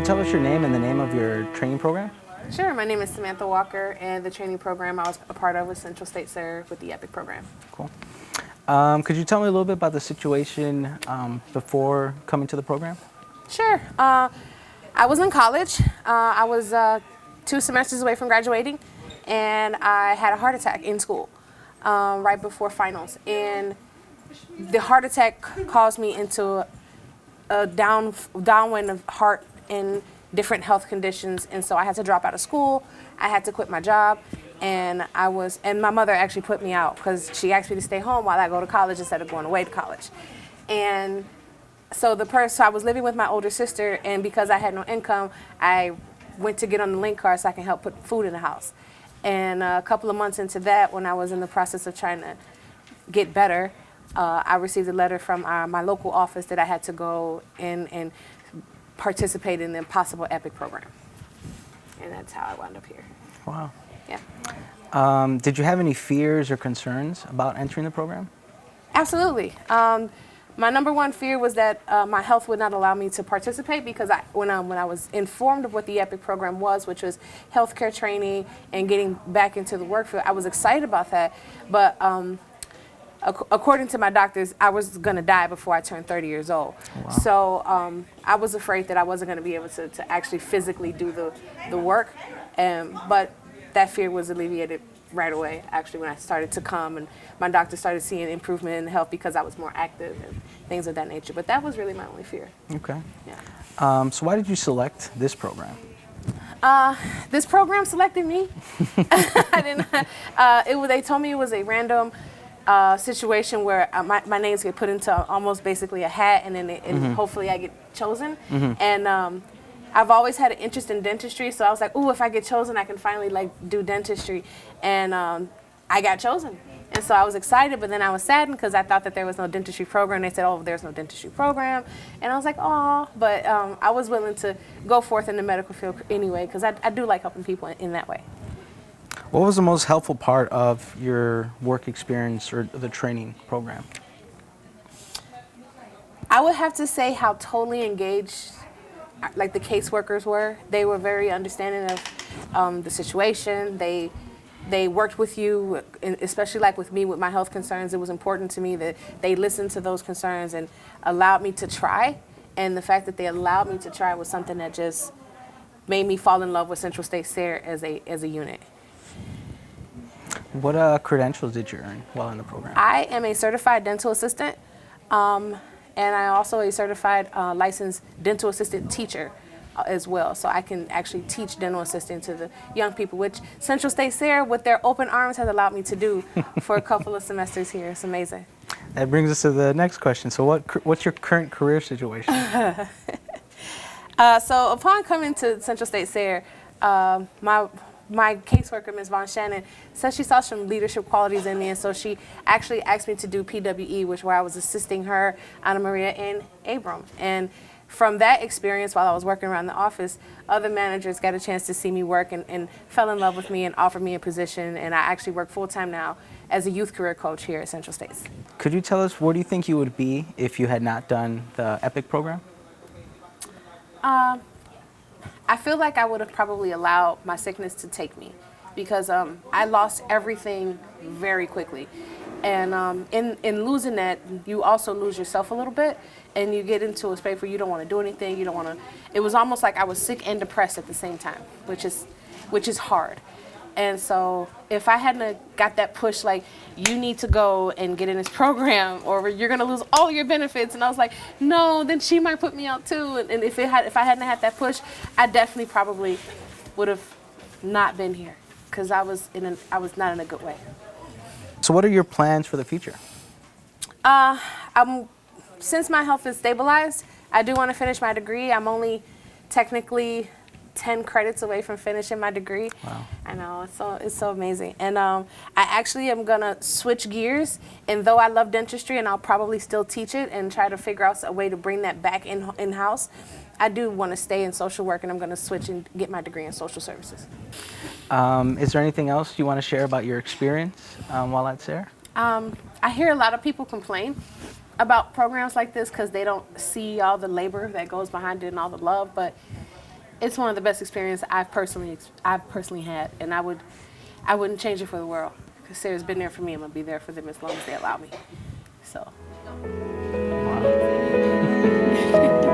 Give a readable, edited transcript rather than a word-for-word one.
tell us your name and the name of your training program? Sure, my name is Samantha Walker, and the training program I was a part of was Central State Serve with the EPIC program. Cool. Could you tell me a little bit about the situation before coming to the program? Sure. I was in college. I was 2 semesters away from graduating, and I had a heart attack in school right before finals. And the heart attack caused me into a downwind of heart and different health conditions, and so I had to drop out of school. I had to quit my job, and my mother actually put me out because she asked me to stay home while I go to college instead of going away to college. And so I was living with my older sister, and because I had no income, I went to get on the link card so I can help put food in the house. And a couple of months into that, when I was in the process of trying to get better, I received a letter from my local office that I had to go in and participate in the Impossible EPIC program. And that's how I wound up here. Wow. Yeah. Did you have any fears or concerns about entering the program? Absolutely. My number one fear was that my health would not allow me to participate because when I was informed of what the EPIC program was, which was healthcare training and getting back into the work field, I was excited about that. But according to my doctors, I was going to die before I turned 30 years old. Wow. So I was afraid that I wasn't going to be able to actually physically do the work. But that fear was alleviated right away, actually, when I started to come and my doctor started seeing improvement in health because I was more active and things of that nature. But that was really my only fear. Okay. Yeah. So why did you select this program? This program selected me. I didn't. They told me it was a random situation where my names get put into almost basically a hat, and then hopefully I get chosen. And I've always had an interest in dentistry, so I was like, ooh, if I get chosen, I can finally do dentistry. And I got chosen. And so I was excited, but then I was saddened because I thought that there was no dentistry program. They said, oh, there's no dentistry program. And I was like, oh, but I was willing to go forth in the medical field anyway because I do like helping people in that way. What was the most helpful part of your work experience or the training program? I would have to say how totally engaged the caseworkers were. They were very understanding of the situation. They worked with you, especially with me with my health concerns. It was important to me that they listened to those concerns and allowed me to try. And the fact that they allowed me to try was something that just made me fall in love with Central State SARE as a unit. What credentials did you earn while in the program? I am a certified dental assistant, and I also a certified licensed dental assistant teacher as well. So I can actually teach dental assisting to the young people, which Central State SARE with their open arms has allowed me to do for a couple of semesters here. It's amazing. That brings us to the next question. So what's your current career situation? So upon coming to Central State SARE, my caseworker, Ms. Von Shannon, said she saw some leadership qualities in me, and so she actually asked me to do PWE, where I was assisting her, Anna Maria, and Abram. And from that experience, while I was working around the office, other managers got a chance to see me work and fell in love with me and offered me a position, and I actually work full-time now as a youth career coach here at Central States. Could you tell us where do you think you would be if you had not done the EPIC program? I feel like I would have probably allowed my sickness to take me because I lost everything very quickly. And in losing that, you also lose yourself a little bit, and you get into a space where you don't want to do anything. You don't want to. It was almost like I was sick and depressed at the same time, which is hard. And so if I hadn't got that push, you need to go and get in this program or you're going to lose all your benefits. And I was like, no, then she might put me out too. And if I hadn't had that push, I definitely probably would have not been here because I was not in a good way. So what are your plans for the future? Since my health is stabilized, I do want to finish my degree. I'm only technically 10 credits away from finishing my degree. Wow. I know, it's so amazing. And I actually am going to switch gears, and though I love dentistry and I'll probably still teach it and try to figure out a way to bring that back in-house, I do want to stay in social work, and I'm going to switch and get my degree in social services. Is there anything else you want to share about your experience while at SARE? I hear a lot of people complain about programs like this because they don't see all the labor that goes behind it and all the love, but it's one of the best experiences I've personally had, and I wouldn't change it for the world. Because Sarah's been there for me, I'm gonna be there for them as long as they allow me. So. Wow.